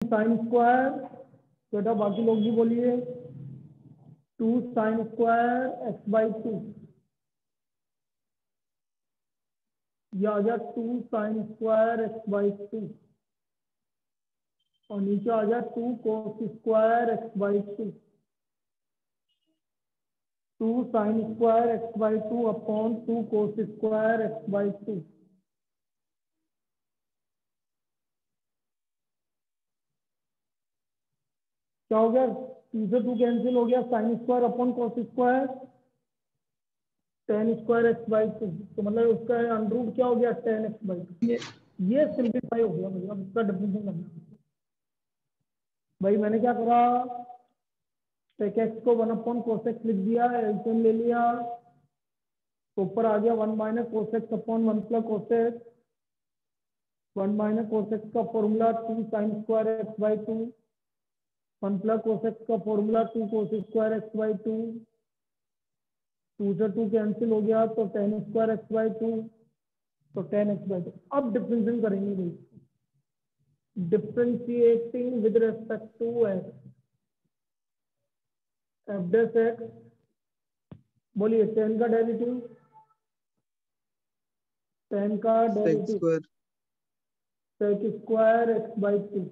Sine square, बेटा बाकी लोग भी बोलिए, 2 साइन स्क्वायर एक्स बाई 2, या आ गया 2 साइन स्क्वायर एक्स बाई 2, और नीचे आ गया 2 cos square x by 2, 2 sine square x by 2 upon 2 cos square x by 2। क्या हो गया, 2 से 2 कैंसिल हो गया, sine square upon cos square tan square x by 2, तो मतलब उसका अंडर क्या हो गया, tan एक्स बाई 2। ये सिंप्लीफाई हो गया, मतलब इसका डेफिनेशन करना है। भाई मैंने क्या करा, sec x को 1 अपॉन कोस एक्स लिख दिया, एलसीएम ले लिया, तो ऊपर आ गया 1 minus cos x upon 1 plus cos x, 1 minus cos x का formula 2 sine square x by 2, 1 plus cos x का formula 2 cos square x by 2, 2 से 2 कैंसिल हो गया, तो tan स्क्वायर एक्स बाई 2, तो tan एक्स बाई 2। अब differentiation करेंगे भाई, differentiating with respect to x, f dash x, बोलिए tan का डेरिवेटिव, tan का derivative sec square x by 2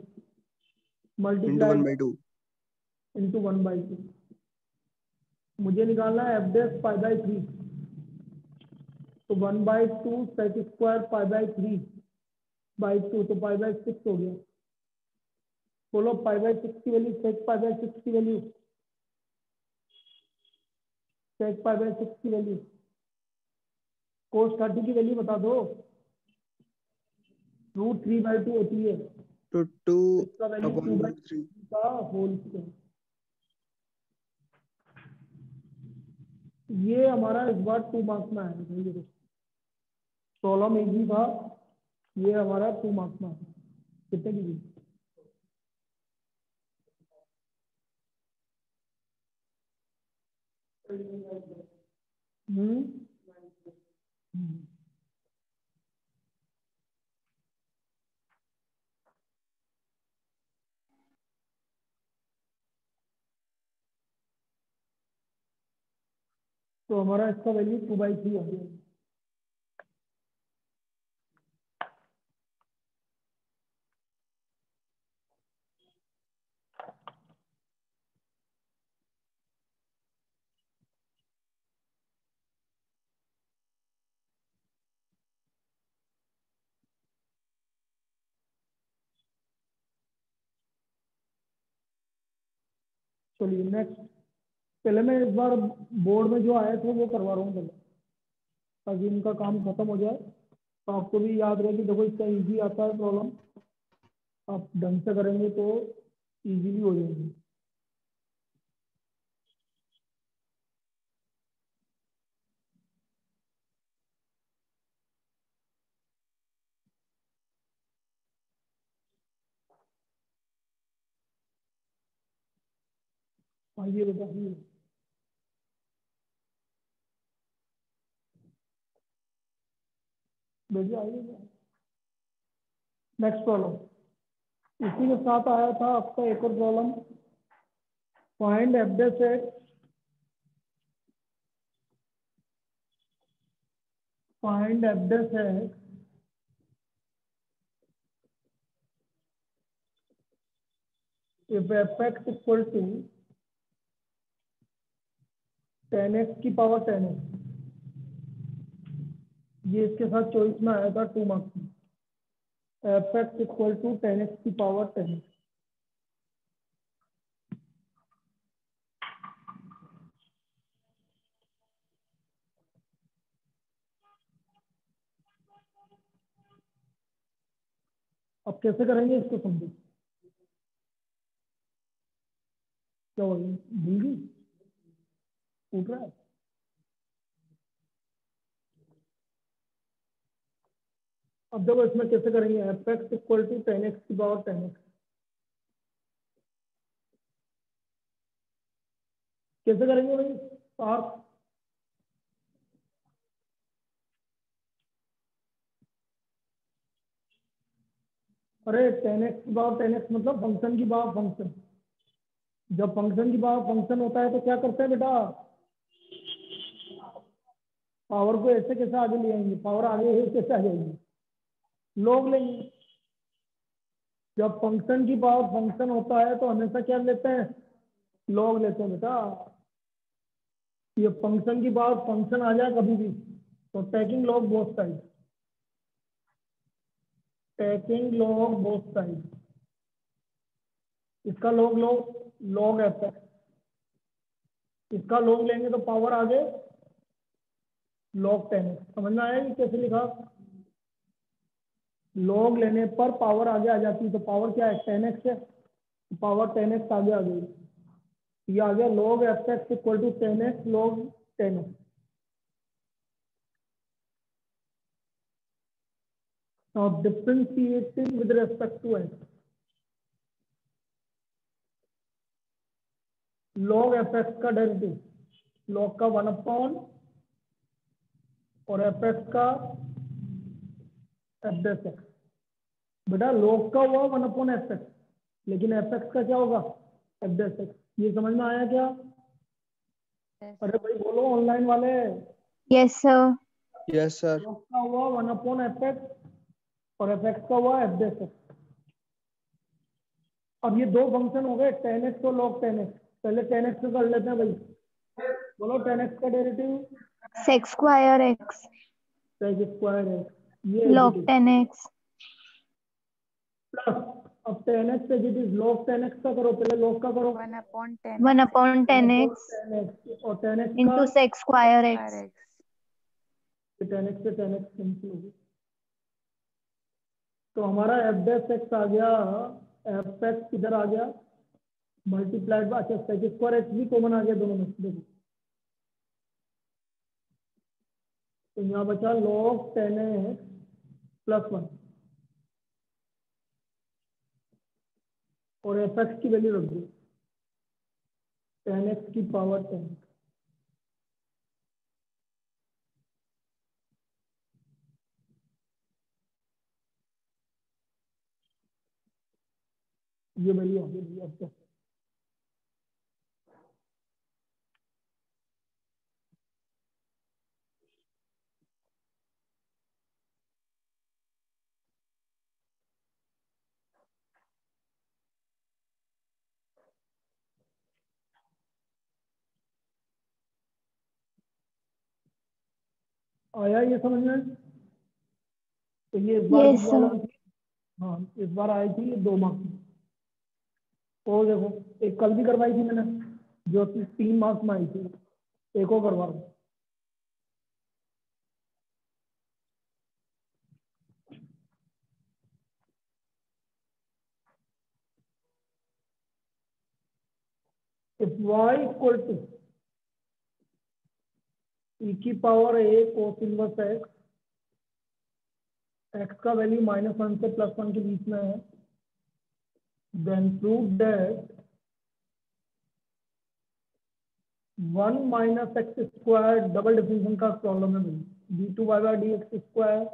multiply into 1/2, मुझे निकालना है एफ डैश पाई बाई 3, तो 1/2 sec square pi by 3 by 2, तो पाई बाई 6 हो गया। बोलो पाई बाई 6 की वैल्यू, sec पाई बाई 6 की वैल्यू, sec पाई बाई 6 की वैल्यू, cos 30 की वैल्यू बता दो, √3/2 होती है, तो 2 इसका वैल्यू अपॉन 2/3 का होल स्क्वायर। ये हमारा इस बार 2 मार्क्स में आया, प्रॉब्लम एक ही था, ये हमारा 2 मार्क्स में आया। कितने की थी? तो हमारा इसका वैल्यू 2/3 हो गया। चलिए नेक्स्ट, पहले मैं इस बार बोर्ड में जो आए थे वो करवा रहा हूँ पहले, ताकि इनका काम खत्म हो जाए, तो आपको भी याद रहे कि देखो इसका इजी आता है प्रॉब्लम, आप ढंग से करेंगे तो इजीली हो जाएगी। आइए बेटा, आइए बेटा, आइए। नेक्स्ट प्रॉब्लम इसी के साथ आया था आपका एक और problem, find f dash x, find f dash x if f x equal to tan x की पावर 10x, ये इसके साथ चॉइस में आया था 2 मार्क्स में, f x equal to tan x की पावर 10x। अब कैसे करेंगे इसको समझो, क्या हो गई, उठ रहा है। अब देखो इसमें कैसे करेंगे, f x equal to tan x की पावर 10x, कैसे करेंगे भाई आप, अरे 10x की पावर 10x मतलब फंक्शन की पावर फंक्शन। जब फंक्शन की पावर फंक्शन होता है तो क्या करते हैं बेटा, पावर को ऐसे कैसे आगे ले आएंगे, पावर आगे है कैसे आ जाएगी, लॉग लेंगे। जब फंक्शन की पावर फंक्शन होता है तो हमेशा क्या लेते हैं, लॉग लेते हैं बेटा। ये फंक्शन की पावर फंक्शन आ जाए कभी भी तो taking log both side, taking log both side. इसका लॉग लो, लॉग एफ एक्स, इसका लॉग लेंगे तो पावर आगे लॉग 10x। समझ में आया कि कैसे लिखा, लॉग लेने पर पावर आगे आ जाती है, तो पावर क्या है 10x है, तो पावर 10x आगे आ गई, ये आ गया log fx equal to 10x log 10x। Now differentiating with respect to x, log fx का डेरिवेटिव, log का 1 अपॉन और fx का f dash x। बेटा log का हुआ 1 अपॉन fx, लेकिन fx का क्या होगा f dash x। ये समझ में आया क्या? अरे भाई बोलो ऑनलाइन वाले। Yes sir. Yes sir. log का हुआ 1 अपॉन fx और fx का हुआ f dash x। अब ये दो फंक्शन हो गए 10x और log 10x। पहले 10x से कर लेते हैं भाई, बोलो 10x का derivative sex square x sec square है, ये लॉग 10x प्लस अब 10x as it is log 10x का करो, पहले log का करो 1 अपॉन 1 10x 10x और 10x का into sex square x. 10x से 10x कैंसिल हो गई, तो हमारा f डैश x आ गया, f x किधर आ गया मल्टीप्लाइड बाय, अच्छा sec स्क्वायर x भी कॉमन आ गया दोनों में से, देखो तो यहाँ बचा log 10x प्लस 1 और एफ एक्स की वैल्यू रख दो 10x की पावर 10। ये वैल्यू आ गई अब तक। आया ये समझ में? तो ये इस बार यस की सर। प्रॉब्लम थी। हाँ इस बार आई थी ये 2 मार्क्स की। और देखो एक कल भी करवाई थी मैंने जो 3 मार्क्स में आई थी, एक और करवा दो। If y equal to e की power a cos inverse x, x का वैल्यू -1 से +1 के बीच में है, then prove that 1 minus x square double differential का प्रॉब्लम है भाई, d2y/dx square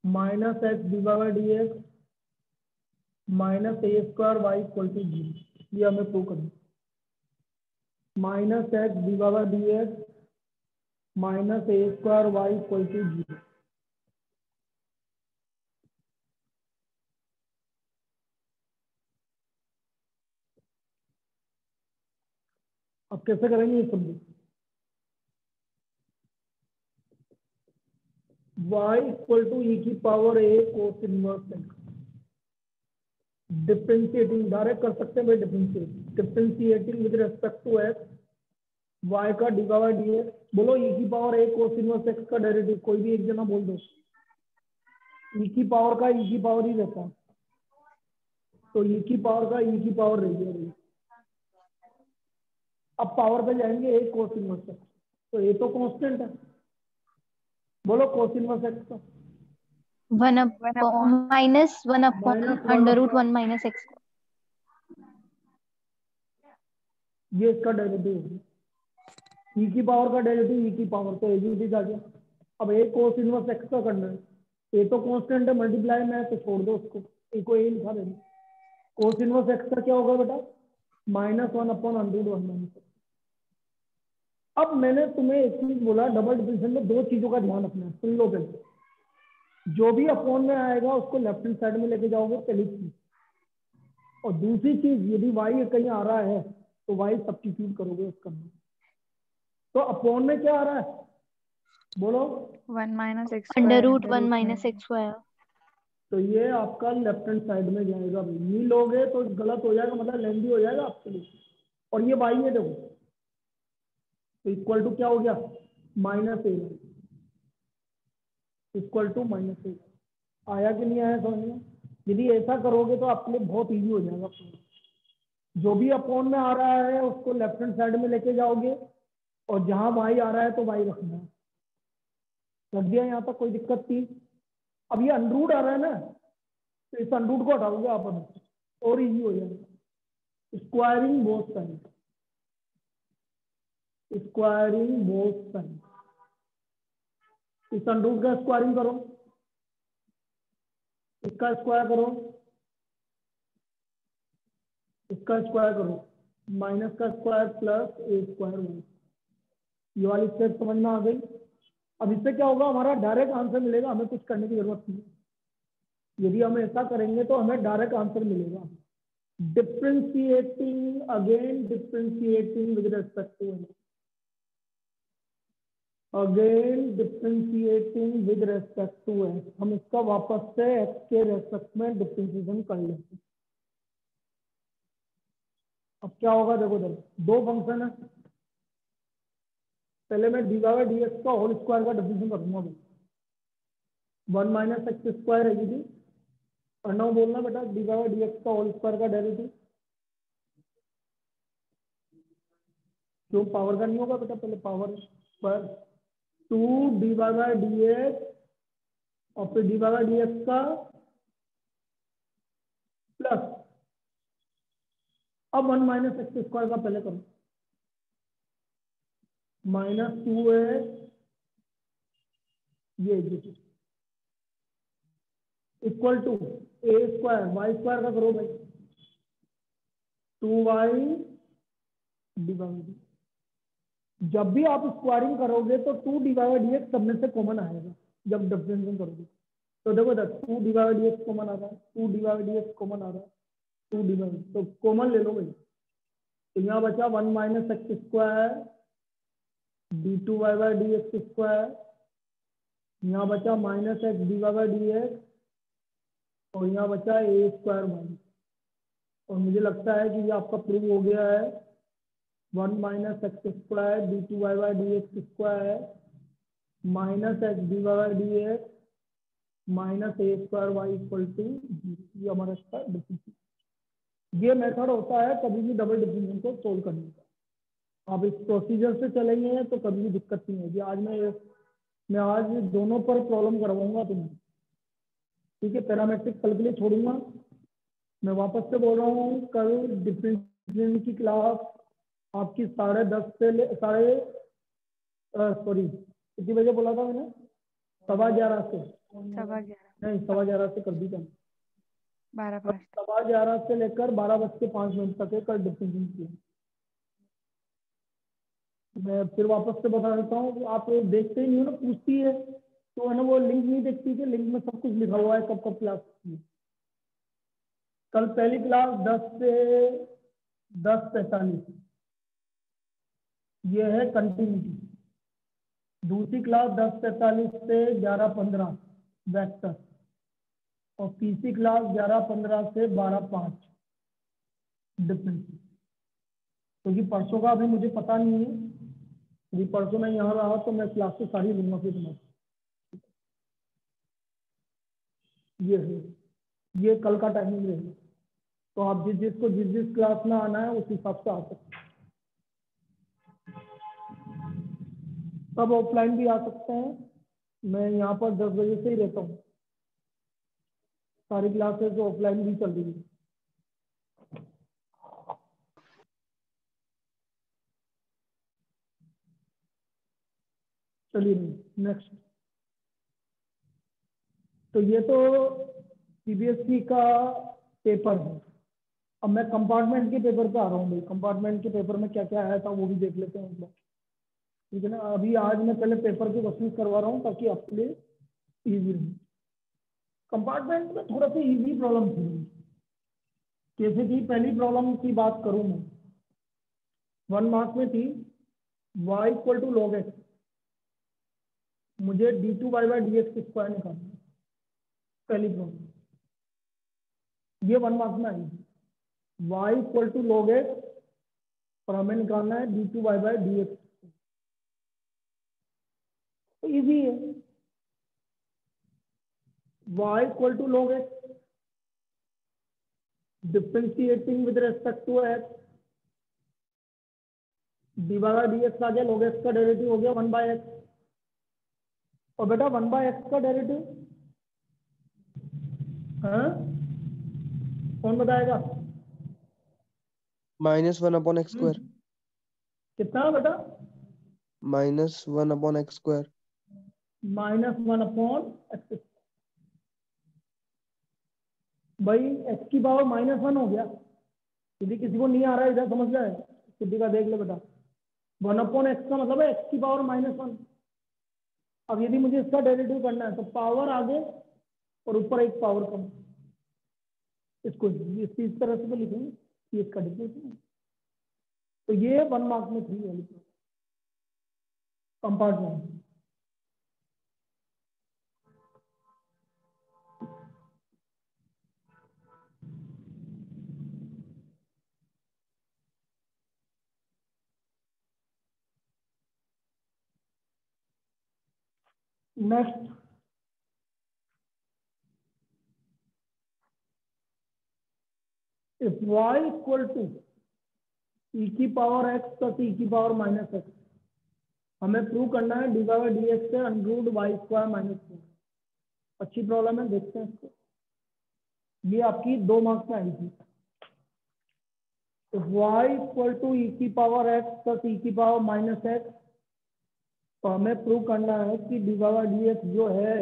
minus x dy/dx minus a square y equal to 0, ये हमें प्रूव करना। Minus x dy/dx minus a square y equal to 0। अब कैसे करेंगे ये सब? y इक्वल टू e की power a cos inverse x, differentiating direct कर सकते हैं भाई, differentiating with respect to x, y का dy/dx। बोलो e की power a cos inverse x का डेरिवेटिव, कोई भी एक जना बोल दो। e की पावर का e की पावर ही रहता है, तो e की पावर का e की पावर रही है। अब पावर पे जाएंगे a कोस इनवर्स एक्स, तो a तो कांस्टेंट है, बोलो कोस इनवर्स एक्स का -1 अपॉन -1 √1 माइनस एक्स। ये इसका डेरिवेटिव है, e की पावर का डेरिवेटिव e की पावर, तो एजीटी आ गया। अब a कोस इनवर्स एक्स का करना है, a तो कांस्टेंट है, मल्टीप्लाई में है तो छोड़ दो उसको, को ए लिखा देना। कोस इनवर्स एक्स का क्या होगा बेटा, -1 अपॉन √1 माइनस एक्स। अब मैंने तुम्हें एक चीज बोला, डबल डिफरेंशियल में दो चीजों का ध्यान रखना है, सुन लो पहले। जो भी अपॉन में आएगा उसको लेफ्ट हैंड साइड में लेके जाओगे, पहली चीज। और दूसरी चीज, यदि वाई कहीं आ रहा है तो वाई सब्स्टिट्यूट करोगे उसका। तो अपॉन में क्या आ रहा है, बोलो। 1 minus x √1 minus x square. तो ये आपका लेफ्ट हैंड साइड में जाएगा भाई, नहीं लोगे तो गलत हो जाएगा, मतलब लेंदी हो जाएगा आपके लिए। और ये वाई है देखो, तो इक्वल टू क्या हो गया, -a इक्वल टू -a। आया कि नहीं आया समझ में? यदि ऐसा करोगे तो आपके लिए बहुत इजी हो जाएगा। जो भी अपॉन में आ रहा है उसको लेफ्ट हैंड साइड में लेके जाओगे, और जहां वाई आ रहा है तो वाई रखना है। रख दिया यहाँ तक, कोई दिक्कत थी? अब ये अनरूट आ रहा है ना, तो इस अनरूट को हटाओगे आप, और इजी हो जाएगा। Squaring both side, squaring both side. इस अनरूट का स्क्वायरिंग करो, इसका स्क्वायर करो, इसका स्क्वायर करो, माइनस का स्क्वायर प्लस ए स्क्वायर। ये वाली स्टेप समझ में आ गई? अब इससे क्या होगा, हमारा डायरेक्ट आंसर मिलेगा, हमें कुछ करने की जरूरत नहीं है। यदि हम ऐसा करेंगे तो हमें डायरेक्ट आंसर मिलेगा। Differentiating, again differentiating with respect to, again differentiating with respect to x. हम इसका वापस से एक्स के रेस्पेक्ट में डिफ्रेंशिएशन कर लेते हैं। अब क्या होगा देखो, दो फंक्शन है, पहले मैं dy/dx का होल स्क्वायर का डिफरेंशिएशन करूंगा भाई। 1 माइनस एक्स स्क्वायर है जी, और नाउ बोलना बेटा dy/dx का होल स्क्वायर का डेरिवेटिव। क्यों पावर का नहीं होगा बेटा, पहले पावर पर 2 dy/dx और फिर dy/dx का प्लस, अब 1 माइनस एक्स स्क्वायर का पहले करो, -2x ये equal to a square y square का करो भाई, 2y डिवाइड। जब भी आप स्क्वायरिंग करोगे तो 2 dy/dx सब में से कॉमन आएगा जब डिफरेंशिएशन करोगे। तो देखो 2 dy/dx कॉमन आ रहा है, 2 dy/dx कॉमन आ रहा है, 2 dy, तो कॉमन ले लो भाई। तो यहाँ बचा 1 minus x square d2y/dx square, यहाँ बचा -x dy/dx, और यहाँ बचा ए स्क्वायर वाई। और मुझे लगता है कि ये आपका प्रूव हो गया है। 1 minus x square d2y/dx square -x dy/dx minus a square y equal to, ये हमारा इसका डिफरेंशिएशन। ये मेथड होता है कभी भी डबल डिफरेंशिएशन को सोल्व करने का। आप इस प्रोसीजर से चलेंगे तो कभी भी दिक्कत नहीं होगी। आज मैं आज दोनों पर प्रॉब्लम करवाऊंगा तुम्हें, ठीक है? पैरामेट्रिक कल के लिए छोड़ूंगा। मैं वापस से बोल रहा हूँ, कल डिफरेंशिएशन की क्लास आपकी 10:30 से सॉरी कितनी बजे बोला था मैंने, 11:15 से, 11:15 नहीं 11:15 से कर दी जाए, 12:05 11:15 से लेकर 12:05 तक है कल डिफरेंशिएशन की। मैं फिर वापस से बता देता हूँ, आप देखते ही नहीं हो ना, पूछती है तो है ना, वो लिंक नहीं देखती कि लिंक में सब कुछ लिखा हुआ है कब कब क्लास की। कल पहली क्लास 10 से 10:45 ये है कंटिन्यूटी। दूसरी क्लास 10:45 से 11:15 वेक्टर, और तीसरी क्लास 11:15 से 12:05 डिफरेंस। क्योंकि परसों का अभी मुझे पता नहीं है, यदि परसों मैं यहाँ रहा तो मैं क्लास से सारी लूंगा फिर तुम्हारी। ये है, ये कल का टाइमिंग रहेगा। तो आप जिस जिस क्लास में आना है उस हिसाब से आ सकते हैं। सब ऑफलाइन भी आ सकते हैं, मैं यहाँ पर 10 बजे से ही रहता हूँ। सारी क्लासेस ऑफलाइन भी चल रही है। चलिए नेक्स्ट। तो ये तो सीबीएसई का पेपर है। अब मैं कंपार्टमेंट के पेपर पे आ रहा हूँ भाई, कंपार्टमेंट के पेपर में क्या क्या आया था वो भी देख लेते हैं एक बार, ठीक है ना। अभी आज मैं पहले पेपर के क्वेश्चन करवा रहा हूँ ताकि आपके लिए इजी रहे। कंपार्टमेंट में थोड़ा सा इजी प्रॉब्लम थी, जैसे कि पहली प्रॉब्लम की बात करूँ मैं, 1 मार्क्स में थी y equal to log x, मुझे d2y/dx स्क्वायर निकालना है, पहली प्रॉब्लम ये 1 मार्क्स में आई थी। y equal to log x और हमें निकालना है d2y/dx, तो इजी है। y equal to log x differentiating with respect to x, dy/dx आ गया, log x का डेरिवेटिव हो गया 1/x, और बेटा 1/x का डेरिवेटिव हाँ कौन बताएगा? -1/x²। कितना बेटा? -1/x²। -1/x। भाई x की पावर -1 हो गया, यदि किसी को नहीं आ रहा है इधर समझ जाए, किसी का देख ले बेटा। 1/x का मतलब है x की पावर -1। अब यदि मुझे इसका डेरिवेटिव करना है तो पावर आगे और ऊपर एक पावर कम, इसको इस तरह से तो लिखेंगे कि इसका डिफरेंस। तो ये 1 मार्क्स में 3 वाली compartment. Next, if y equal to e की पावर x प्लस e की पावर -x, हमें प्रूव करना है dy/dx से √y²-4। अच्छी प्रॉब्लम है, देखते हैं इसको। ये आपकी 2 मार्क्स में आई थी। if y equal to e की पावर x प्लस e की पावर -x, तो हमें प्रूव करना है कि dy/dx जो है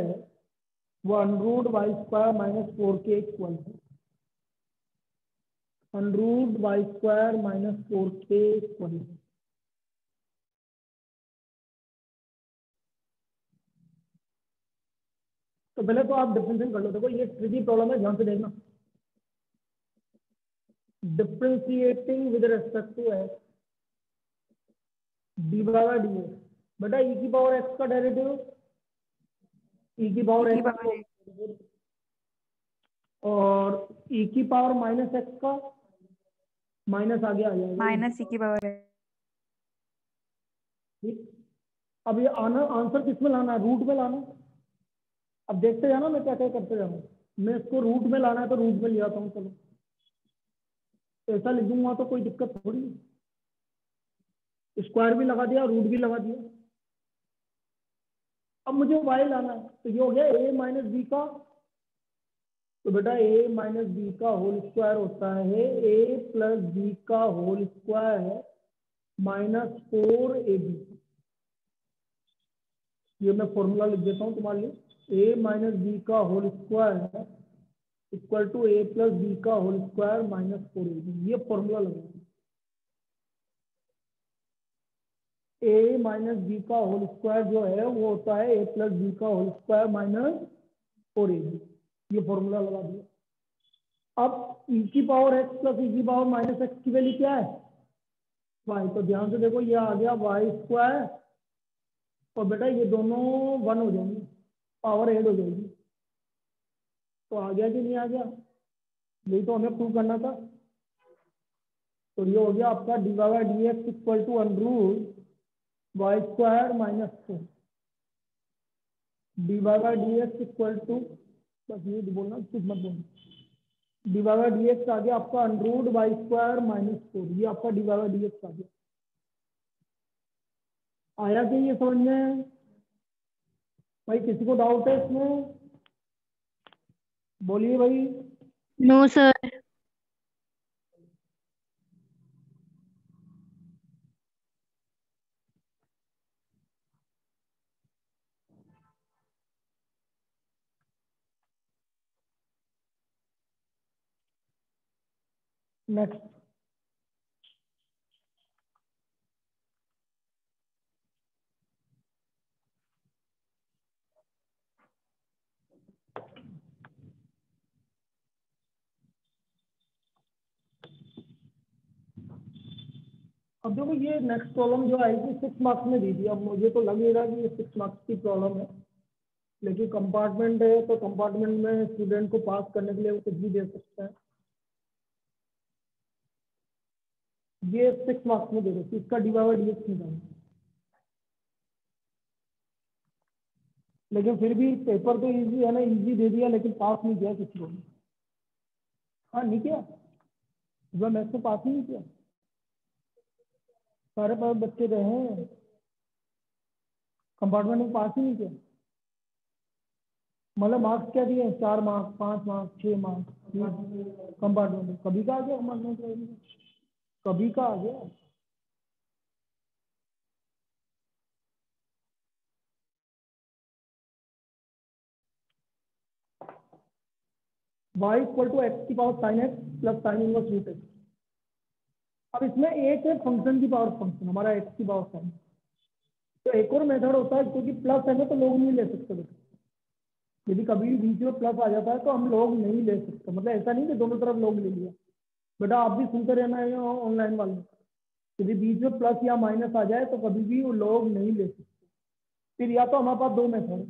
वो √y²-4 के इक्वल है, √y²-4 के इक्वल है। तो पहले तो आप डिफरेंशिएट कर लो। देखो ये ट्रिकी प्रॉब्लम है, ध्यान से देखना। Differentiating with respect to x, dy/dx, बेटा e की पावर x का डेरिवेटिव e की पावर की x पावर और e की पावर -x का माइनस आगे आ जाएगा माइनस की पावर है। ठीक। अब ये आना आंसर किस में लाना है? रूट में लाना। अब देखते जाना मैं क्या क्या करते जाऊँ। मैं इसको रूट में लाना है तो रूट में ले आता हूँ, चलो ऐसा लिख दूंगा तो कोई दिक्कत थोड़ी है। स्क्वायर भी लगा दिया, रूट भी लगा दिया। अब मुझे y लाना है, तो ये हो गया a माइनस बी का, तो बेटा a माइनस बी का होल स्क्वायर होता है a प्लस बी का होल स्क्वायर -4ab। ये मैं फॉर्मूला लिख देता हूँ तुम्हारे लिए। a माइनस बी का whole square equal to a plus b का होल स्क्वायर -4ab, ये फॉर्मूला लगाएंगे। a माइनस बी का होल स्क्वायर जो है वो होता है a प्लस बी का होल स्क्वायर -4ab, ये फॉर्मूला लगा दिया। अब e की पावर x प्लस e की पावर -x की वैल्यू क्या है? y। तो ध्यान से देखो, ये आ गया y², और बेटा ये दोनों 1 हो जाएंगे, पावर ऐड हो जाएगी। तो आ गया कि नहीं आ गया? यही तो हमें प्रूव करना था। तो ये हो गया आपका dy/dx equal to √y²-4। dy/dx equal to, बस ये बोलना, कुछ मत बोलना। dy/dx आ गया आपका √y²-4, ये आपका dy/dx आ गया। आया कि ये समझ में? भाई किसी को डाउट है इसमें? बोलिए भाई। No sir. नेक्स्ट। अब देखो ये नेक्स्ट प्रॉब्लम जो आएगी 6 मार्क्स में दी थी। अब मुझे तो लग नहीं रहा कि ये 6 मार्क्स की प्रॉब्लम है, लेकिन कंपार्टमेंट है तो कंपार्टमेंट में स्टूडेंट को पास करने के लिए वो कुछ भी दे सकता है। ये 6 मार्क्स में दे देती, इसका डिवाइड डीएक्स निकालना। लेकिन फिर भी पेपर तो इजी है ना, इजी दे दिया लेकिन पास नहीं किया किसी को भी। हाँ नहीं किया, इस बार मैथ्स में पास ही नहीं किया, सारे पास बच्चे रहे हैं, कंपार्टमेंट में पास ही नहीं किया। मतलब मार्क्स क्या दिए, 4 मार्क्स, 5 मार्क्स, 6 मार्क्स कंपार्टमेंट में। कभी का आ गया कंपार्टमेंट में, कभी का आ गया। y इक्वल टू एक्स की power sine x plus sine inverse root x. अब इसमें एक है फंक्शन की पावर फंक्शन, हमारा एक्स की पावर साइन। तो एक और मेथड होता है, क्योंकि प्लस है ना तो लोग नहीं ले सकते बेटा। यदि कभी भी बीच में प्लस आ जाता है तो हम लोग नहीं ले सकते, मतलब ऐसा नहीं कि दोनों तरफ लोग ले लिया। बेटा आप भी सुनते रहना है ऑनलाइन वाले, यदि बीच में प्लस या माइनस आ जाए तो कभी भी वो लोग नहीं ले सकते। फिर या तो हमारे पास दो मेथड है,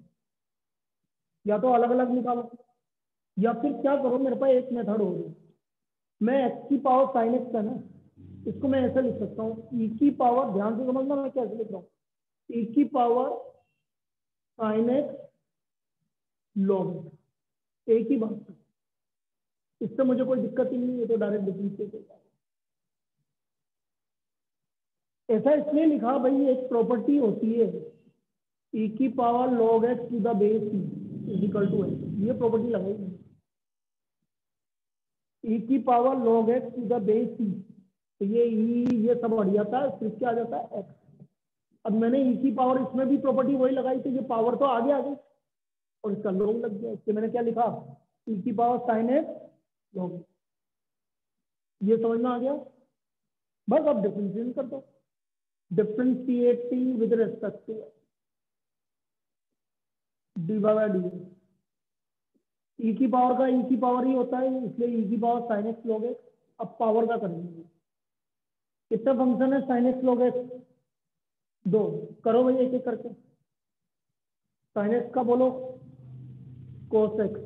या तो अलग अलग निकालो, या फिर क्या करो, मेरे पास एक मेथड हो रही है। मैं एक्स की पावर साइन एक्स है ना, इसको मैं ऐसे लिख सकता हूँ, ई की पावर, ध्यान से समझना मैं कैसे लिख रहा हूँ, ई की power sine x log x, एक ही बात है। इससे मुझे कोई दिक्कत ही नहीं है, तो डायरेक्ट डिफरेंशिएट होता है। ऐसा इसलिए लिखा भाई, एक प्रॉपर्टी होती है ई की power log x to the base is equal to x, ये प्रॉपर्टी लगाई। ई की power log x to the base e, तो ये ई ये सब हट जाता है, सिर्फ क्या आ जाता है एक्स। अब मैंने ई की पावर, इसमें भी प्रॉपर्टी वही लगाई, तो ये पावर तो आगे आ गई और इसका लॉग लग गया। इससे मैंने क्या लिखा, ई की पावर साइन एक्स लॉग, ये समझ में आ गया। बस अब डिफरेंशिएट कर दो, differentiating with respect to d by d x. E की पावर का ई की पावर ही होता है, इसलिए ई की power sine x log x. अब पावर का करेंगे, कितना फंक्शन है साइन एक्स लॉग एक्स, दो। करो भाई एक एक करके। साइन एक्स का बोलो कोस x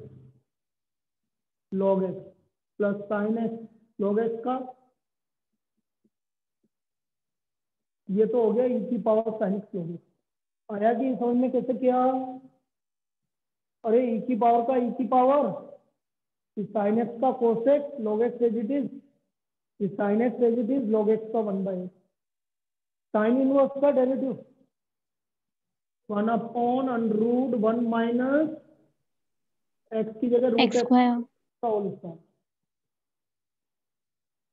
log x plus sine x log x का, ये तो हो गया ई की power sine x log x. आया कि समझ में कैसे किया। अरे ई की पावर का ई की पावर, साइन एक्स का cos x log x as it is, sine x as it is log x का 1/x। साइन इनवर्स का डेरिवेटिव 1/√1 माइनस एक्स की जगह रूट एक्स एक्स स्क्वायर। का होल स्क्वायर।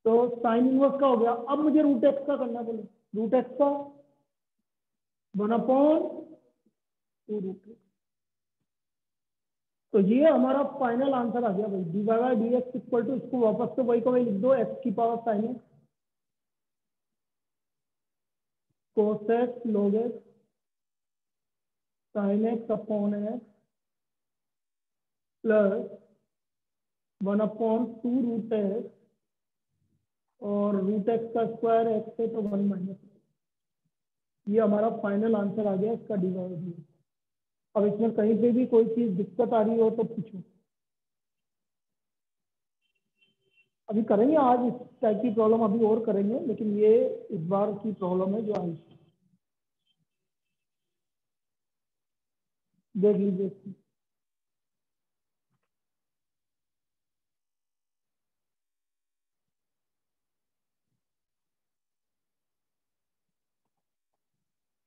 तो साइन इनवर्स का हो गया। अब मुझे रूट एक्स का करना, बोलो रूट एक्स का 1/√2। तो ये हमारा फाइनल आंसर आ गया भाई, d by d x equal to, इसको वापस से वही को वही लिख दो, एक्स की power sine x cos x log x sine x upon x plus 1/2 root x, और रूट एक्स का स्क्वायर एक्स है तो 1 माइनस। ये हमारा फाइनल आंसर आ गया इसका डिवाइड। अब इसमें कहीं पे भी कोई चीज दिक्कत आ रही हो तो पूछो। अभी करेंगे, आज इस टाइप की प्रॉब्लम अभी और करेंगे, लेकिन ये इस बार की प्रॉब्लम है जो आई, देख लीजिए।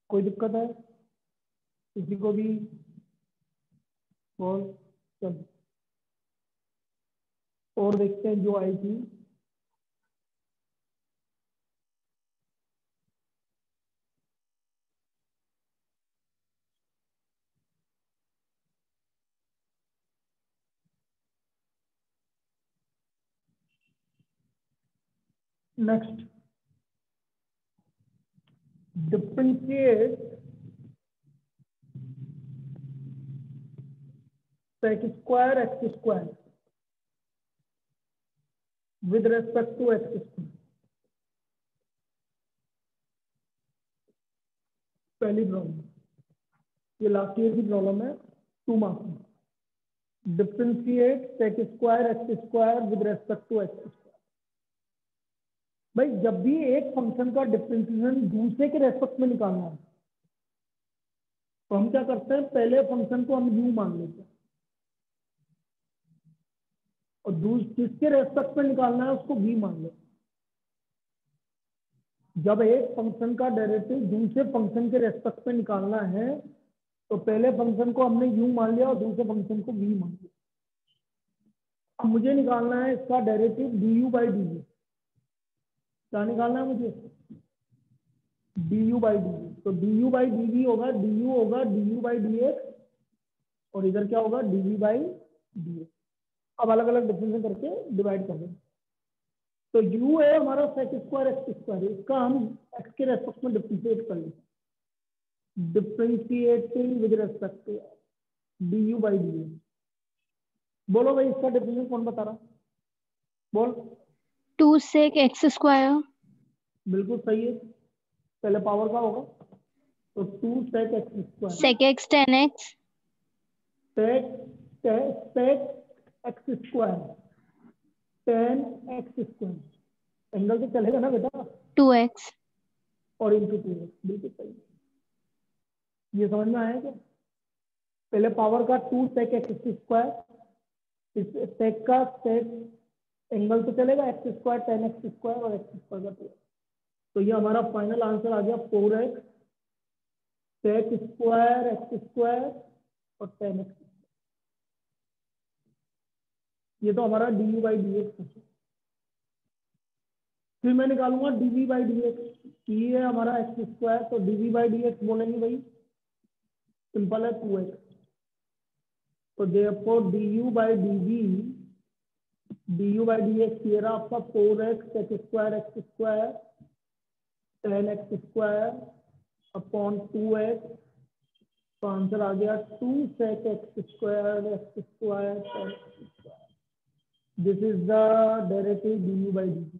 कोई दिक्कत है किसी को भी, और चल और देखते हैं जो आई थी। Next, differentiate sec square x square with respect to x square. पहली प्रॉब्लम, ये लास्ट ईयर की प्रॉब्लम है, 2 मार्क्स में। Differentiate sec square x square with respect to x square. भाई जब भी एक फंक्शन का डिफरेंशिएशन दूसरे के रेस्पेक्ट में निकालना है तो हम क्या करते हैं, पहले फंक्शन को हम यू मान लेते हैं और जिसके रेस्पेक्ट में निकालना है उसको वी मान लेते हैं। जब एक फंक्शन का डेरिवेटिव दूसरे फंक्शन के रेस्पेक्ट में निकालना है तो पहले फंक्शन को हमने यू मान लिया और दूसरे फंक्शन को वी मान लिया। अब मुझे निकालना है इसका derivative d u by d v. क्या निकालना है मुझे, d u by d v. तो d u by d v होगा, डी यू होगा d u by d x और इधर क्या होगा, d v by d x. अब अलग अलग डिफरेंशिएट करके डिवाइड कर देंगे। तो u है हमारा सेक स्क्वायर एक्स स्क्वायर, इसका हम x के रेस्पेक्ट में डिफरेंशिएट कर लेते हैं। Differentiating with respect to d u by d x. बोलो भाई इसका डिफरेंशिएट कौन बता रहा, बोल। 2 sec x स्क्वायर बिल्कुल सही है, पहले पावर का होगा तो 2 sec x square sec x tan x sec x square tan x square. Angle तो चलेगा ना बेटा, 2x और इंटू 2x। बिल्कुल सही, ये समझ में आया क्या। पहले पावर का 2 सेक एक्स स्क्वायर, इस सेक का सेक एंगल तो चलेगा x square tan x square और एक्स स्क्वायर का 2। तो ये हमारा फाइनल आंसर आ गया 4x sec square x square और टेन एक्स। ये तो हमारा d u by d x है। फिर मैं निकालूंगा डीवी बाई डी एक्स। ये है हमारा एक्स स्क्वायर, तो डीवी बाई डी एक्स बोलेंगे भाई, सिंपल है 2x। तो therefore d u by d x ये रहा आपका 4x x square tan x square upon 2x। तो आंसर आ गया 2 sec x square tan x square. This is the derivative d u by d.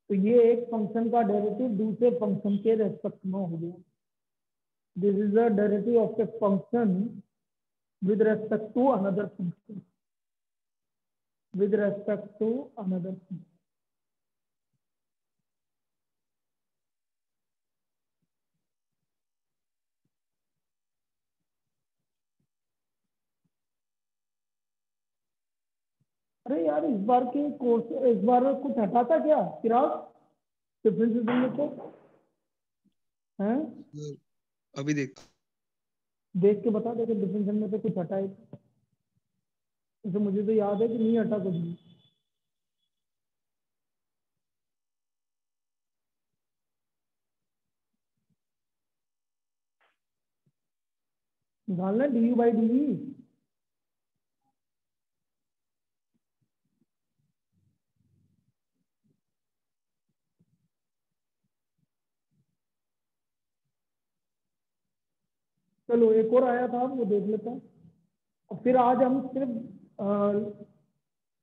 तो ये एक फंक्शन का डेरिवेटिव दूसरे फंक्शन के रेस्पेक्ट में हो गया। This is the derivative of a function with respect to another function, with respect to another function. अरे यार इस बार के कोर्स, इस बार कुछ हटा था क्या चिराग डिफरेंशिएशन में को हैं? अभी देख देख के बता, देखे डिफरेंशिएशन में से कुछ हटा है जैसे मुझे तो याद है कि नहीं हटा कुछ भी। निकालना d u by d v. चलो एक और आया था वो देख लेते हैं और फिर आज हम सिर्फ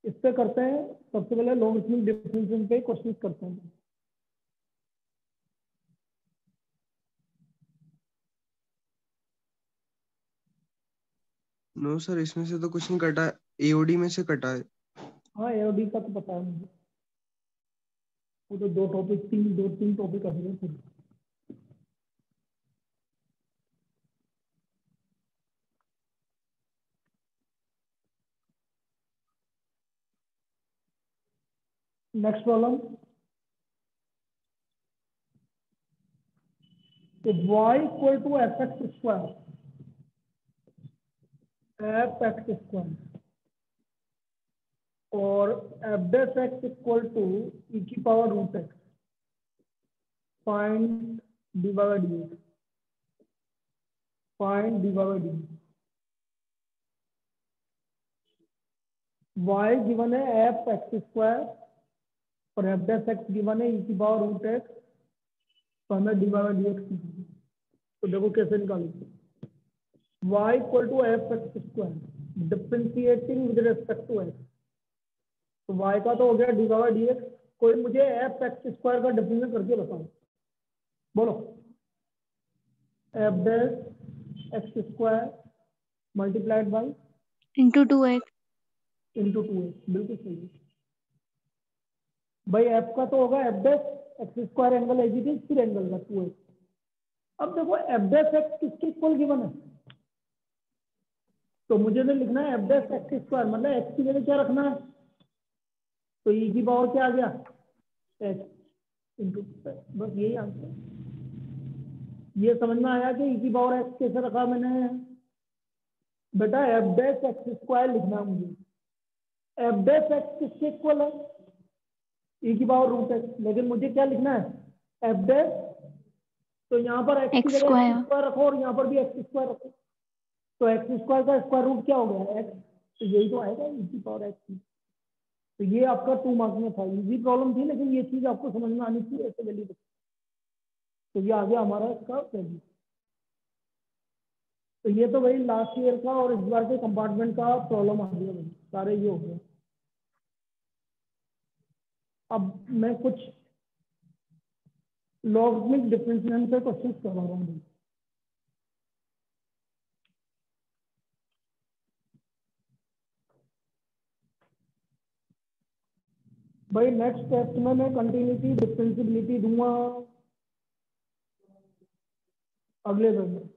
इस पे करते हैं। सबसे पहले लॉगरिथमिक डिफरेंशिएशन पे क्वेश्चन करते हैं। नो सर, इसमें से तो कुछ नहीं कटा है, एओडी में से कटा है। हाँ एओडी का तो पता है मुझे, वो तो दो तीन टॉपिक अधूरे थे। Next problem, y equal to f x square और f dash x equal to e की power root x. Find d by d x. Find d by d. y गिवन है एफ एक्स स्क्वायर और f dash x गिवन है e की power root x, तो हमें डी बाई डी एक्स निकालना है। तो देखो कैसे निकालेंगे, y equal to f x square differentiating with respect to x, तो y का तो हो गया डी बाई डी एक्स। कोई मुझे एफ एक्स स्क्वायर का डिफरेंशिएट करके बताओ, बोलो। F dash x square multiplied by into 2x into 2x, बिल्कुल सही है भाई। एफ का तो होगा f dash x square angle as it is, फिर एंगल का 2x। अब देखो एफ डैश एक्स किसके इक्वल गिवन है, तो मुझे तो लिखना है एफ डैश एक्स स्क्वायर, मतलब एक्स की जगह क्या रखना है, तो ई की पावर क्या आ गया एक्स इंटू, बस यही आंसर। ये समझ में आया कि ई की पावर एक्स कैसे रखा मैंने। बेटा एफ डैश एक्स स्क्वायर लिखना है मुझे, एफ डैश एक्स किसके इक्वल है, ई की पावर रूट एक्स, लेकिन मुझे क्या लिखना है एफ डैश, तो यहाँ पर एक्स की x जगह square एक्स स्क्वायर रखो और यहाँ पर भी एक्स स्क्वायर रखो, तो एक्स स्क्वायर का स्क्वायर रूट क्या हो गया एक्स, तो यही तो आएगा ई की पावर एक्स। तो ये आपका 2 मार्क्स में था, इजी प्रॉब्लम थी, लेकिन ये चीज आपको समझ में आनी चाहिए ऐसे वैल्यू। तो ये आ गया हमारा इसका वैल्यू। तो ये तो भाई लास्ट ईयर का और इस बार के कंपार्टमेंट का प्रॉब्लम आ गया भाई, सारे ये हो गए। अब मैं कुछ लॉगरिथमिक डिफरेंशिएशन पे क्वेश्चन करवा रहा हूँ भाई। नेक्स्ट टेस्ट में मैं कंटिन्यूटी डिफरेंशिएबिलिटी दूंगा अगले दिन में,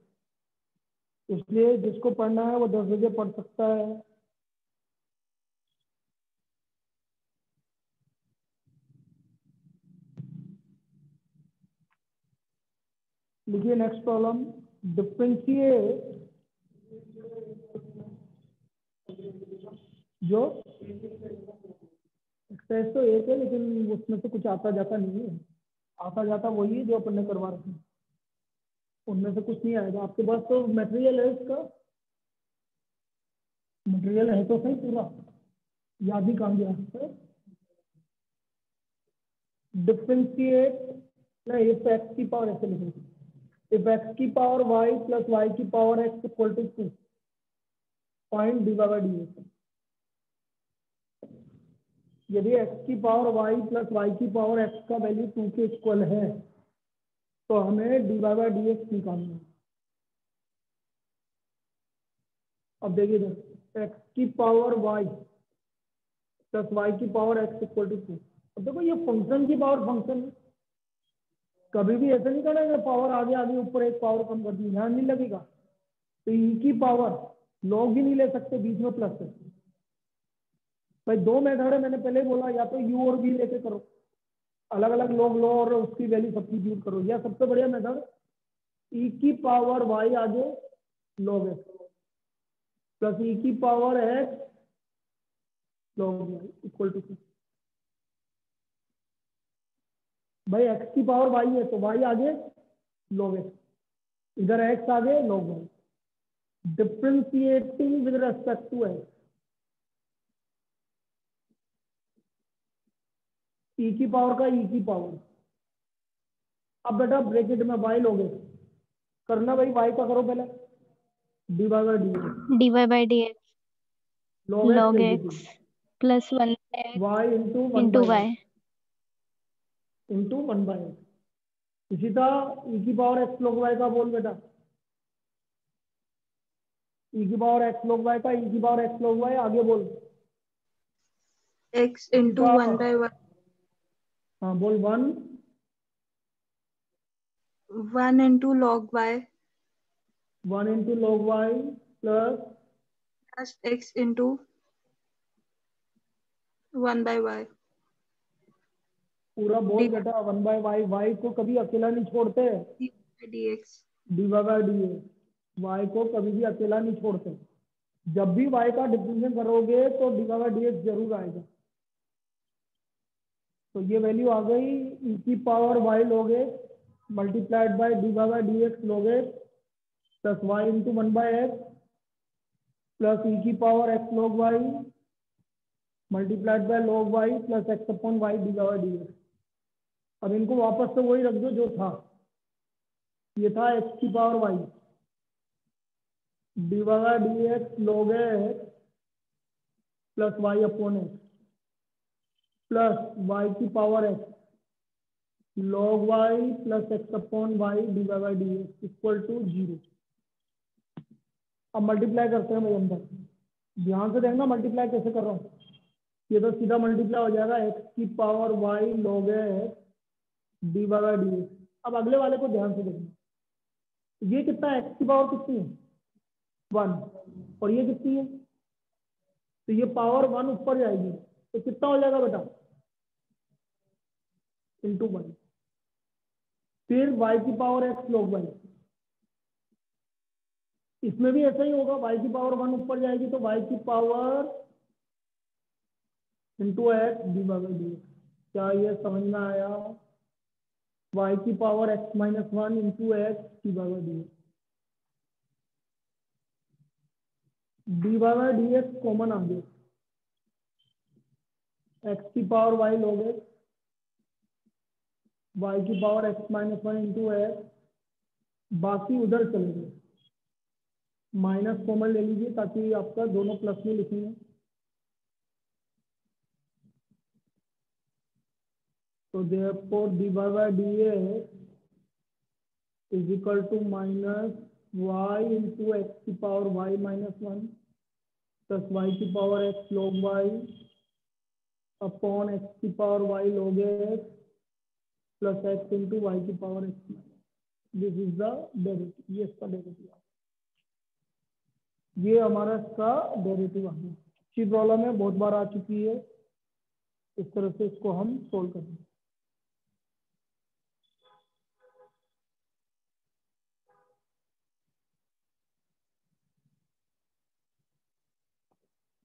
इसलिए जिसको पढ़ना है वो 10 बजे पढ़ सकता है। लिखिए नेक्स्ट प्रॉब्लम, डिफरेंशिएट जो एक्सरसाइज तो एक है, लेकिन उसमें से कुछ आता जाता नहीं है, आता जाता वही है जो अपन ने करवा रखा है, उनमें से कुछ नहीं आएगा। आपके पास तो मटेरियल है, इसका मटेरियल है तो सही पूरा, याद ही कहाँ गया। डिफरेंशिएट नहीं, इफ एक्स की पावर ऐसे लिखेंगे, इफ एक्स की पावर वाई प्लस वाई की power x equal to 2 point d by d x. यदि एक्स की पावर वाई प्लस वाई की पावर एक्स का वैल्यू 2 के इक्वल है, तो हमें डी बाई डी एक्स निकालना है। अब देखिए एक्स की पावर वाई प्लस वाई की पावर एक्स इक्वल टू 2। अब देखो ये फंक्शन की पावर फंक्शन है, कभी भी ऐसा नहीं करेंगे पावर आगे आगे ऊपर एक पावर कम कर दी, ध्यान नहीं लगेगा। तो ई की पावर लॉग ही नहीं ले सकते, बीच में प्लस है भाई। 2 मेथड है, मैंने पहले बोला, या तो यू और वी लेके करो, अलग अलग लॉग लो और उसकी वैल्यू सब्स्टिट्यूट करो, या सबसे बढ़िया मेथड ई की पावर वाई आगे लॉग एक्स प्लस ई की power x log y equal to 2। भाई एक्स की पावर वाई है तो वाई आगे लॉग एक्स, इधर एक्स आगे log y, differentiating with respect to x, e की पावर का ई की पावर। अब बेटा ब्रैकेट में वाई लोगे, करना भाई वाई का करो पहले, d by d dy by dx log log x x plus 1 by x y into into y into 1 by x. इसी तरह ई की पावर एक्स लॉग वाई का बोल बेटा, ई की पावर एक्स लॉग वाई का ई की पावर एक्स लॉग वाई आगे बोल। x into 1 by 1 हाँ बोल 1 into log y 1 into log y plus plus x into 1 by y पूरा बोल बेटा 1 बाई वाई, वाई को कभी अकेला नहीं छोड़ते, dx d by d a, y को कभी भी अकेला नहीं छोड़ते। जब भी वाई का डिफरेंशिएट करोगे तो डी बाई डी एक्स जरूर आएगा। तो ये वैल्यू आ गई, ई की power y log x multiplied by d by d x log x plus y into 1 by x plus e की power x log y multiplied by log y plus x upon y d by d x. अब इनको वापस से वही रख दो जो था, ये था एक्स की power y d by d x log x plus y upon x plus y की power x log y plus x upon y d by d x equal to 0। अब मल्टीप्लाई करते हैं भाई अंदर, ध्यान से देखना मल्टीप्लाई कैसे कर रहा हूँ। ये तो सीधा मल्टीप्लाई हो जाएगा एक्स की power y log x d by d x. अब अगले वाले को ध्यान से देखना, ये कितना है, एक्स की पावर कितनी है 1 और ये कितनी है, तो ये पावर 1 ऊपर जाएगी तो कितना हो जाएगा बेटा इंटू 1। फिर y की पावर x log y, इसमें भी ऐसा ही होगा, y की पावर 1 ऊपर जाएगी तो y की power into x d by d x. क्या ये समझ में आया? y की power x minus 1 into x d by d x. D by d x common आ गया, x की power y log x y की power x minus 1 into x, बाकी उधर चले गए, माइनस कॉमन ले लीजिए ताकि आपका दोनों प्लस में लिखेंगे। तो therefore dy by dx is equal to minus y into x की power y minus 1 plus y की power x log y upon x की power y log x plus x into y की power x। This is the derivative, ये इसका derivative, ये हमारा इसका derivative आ गया। अच्छी प्रॉब्लम है, बहुत बार आ चुकी है, इस तरह से इसको हम सोल्व करेंगे।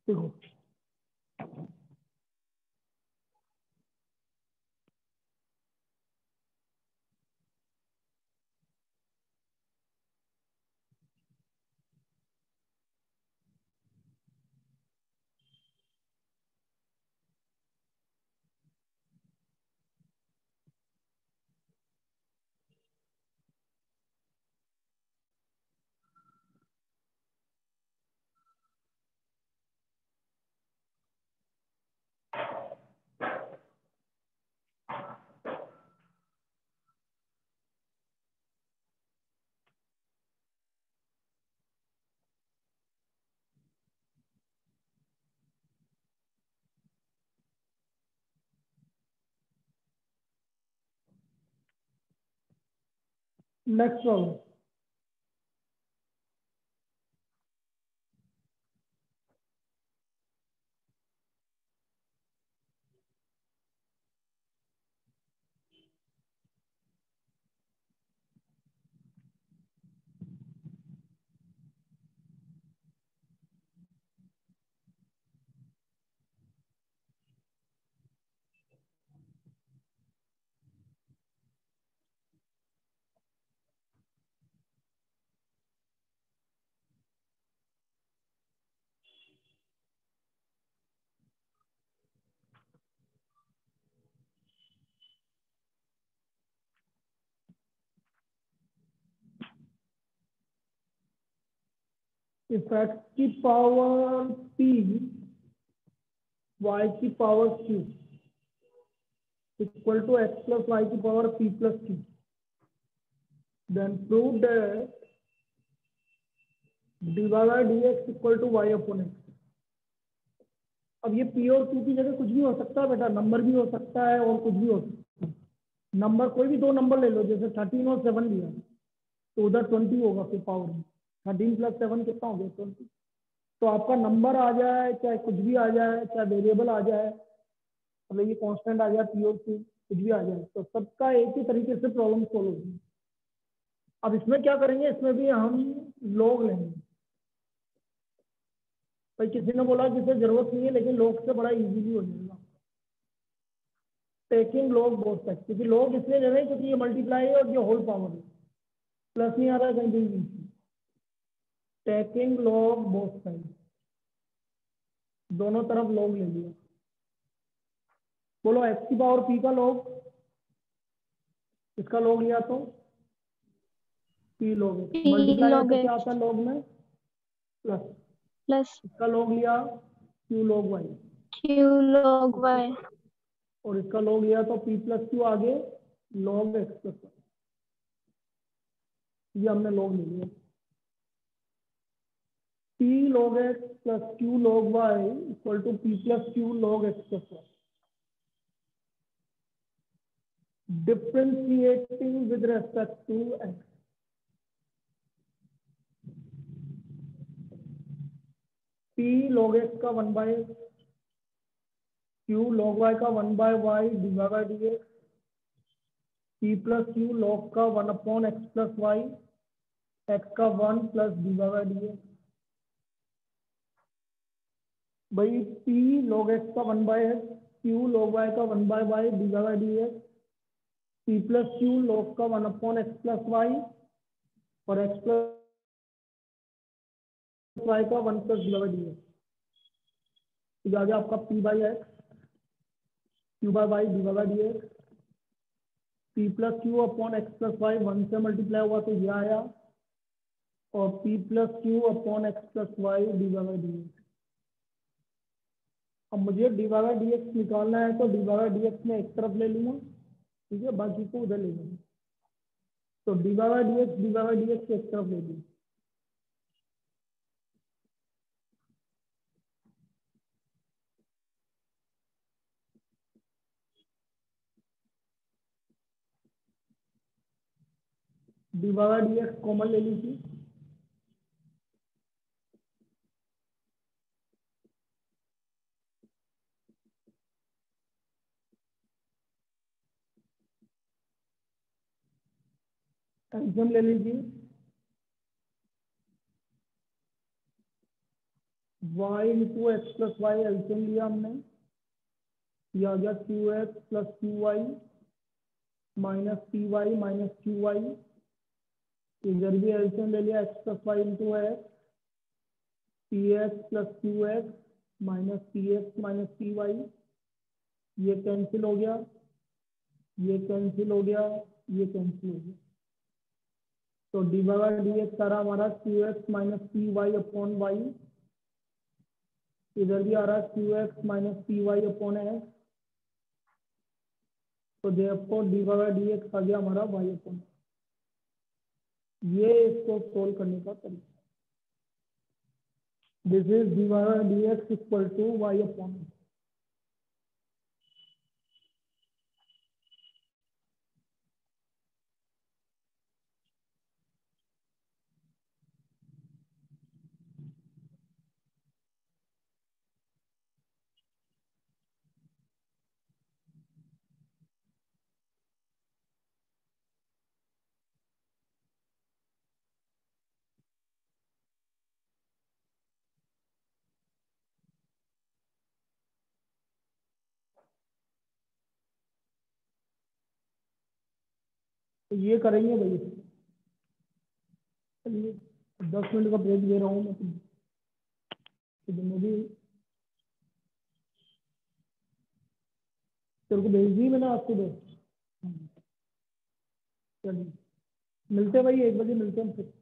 देखो नेक्स्ट प्रॉब्लम, इफ एक्स की पावर p y की power q equal to x plus y की power p plus q, then prove that d by d x equal to y upon x. अब ये p और q की जगह कुछ भी हो सकता है बेटा, नंबर भी हो सकता है और कुछ भी हो सकता है। नंबर कोई भी दो नंबर ले लो, जैसे 13 और 7 लिया तो उधर 20 होगा, फिर पावर में 13 प्लस 7 कितना हो गया 20। तो आपका नंबर आ जाए चाहे कुछ भी आ जाए, चाहे वेरिएबल आ जाए, मतलब ये कांस्टेंट आ जाए p और q, कुछ भी आ जाए, तो सबका एक ही तरीके से प्रॉब्लम सोल्व होगी। अब इसमें क्या करेंगे, इसमें भी हम लॉग लेंगे। भाई किसी ने बोला कि इसे जरूरत नहीं है, लेकिन लॉग से बड़ा इजीली हो जाएगा। टेकिंग लॉग बोथ साइड, क्योंकि लॉग इसलिए ले रहे हैं क्योंकि ये मल्टीप्लाई है और ये होल पावर है, प्लस नहीं आ रहा है कहीं भी। टेकिंग लॉग बोथ साइड, दोनों तरफ लॉग ले लिया। बोलो x की पावर p का log, इसका log लिया तो p log x, P multiply log करके क्या x आता है log में प्लस, plus इसका log लिया q log y, Q log y और इसका log लिया तो p प्लस क्यू आगे log x प्लस y, ये हमने log ले लिया। p log x plus q log y equal to p plus q log x plus y। Differentiating with respect to x, p log x का 1 bye q log y का 1 by y divide by dx, p plus q log का 1 upon x plus y, x का 1 plus divide by dx। भाई p log x का 1 by x, q log y का 1 by y divide by dx, p plus q log का 1 upon x plus y और x plus y का 1 plus divide by dx। तो आ गया आपका p by x q by y divide by dx, p plus q upon x plus y 1 से multiply हुआ तो ये आया, और p plus q upon x plus y divide by dx। अब मुझे डिवाइड बाय dx निकालना है तो डिवाइड बाय dx में एक तरफ ले लूंगा, ठीक है, बाकी को उधर ले लूंगा। तो डिवाइड बाय dx एक तरफ ले लूंगा। डिवाइड बाय dx कॉमन ले लीजिए, एल्सियम ले लीजिए, y into x plus y LCM लिया हमने, ये आ गया q x plus q y minus p y minus q y, इधर भी एल्सियम ले लिया x plus y into x, p x plus q x minus p x minus p y, ये कैंसिल हो गया, ये कैंसिल हो गया, ये कैंसिल हो गया। तो डिवाइड बाय dx सारा हमारा q x minus p y upon y, इधर भी आ रहा है q x minus p y upon x, तो देयरफॉर डिवाइड बाय dx आ गया हमारा y अपॉन। ये इसको सोल्व करने का तरीका, this is divide by dx equal to y upon. तो ये करेंगे भाई, चलिए 10 मिनट का ब्रेक दे रहा हूँ मैं, तो भी तेरे को भेज दी मैंने आज सुबह। चलिए मिलते हैं भाई, 1 बजे मिलते हैं फिर।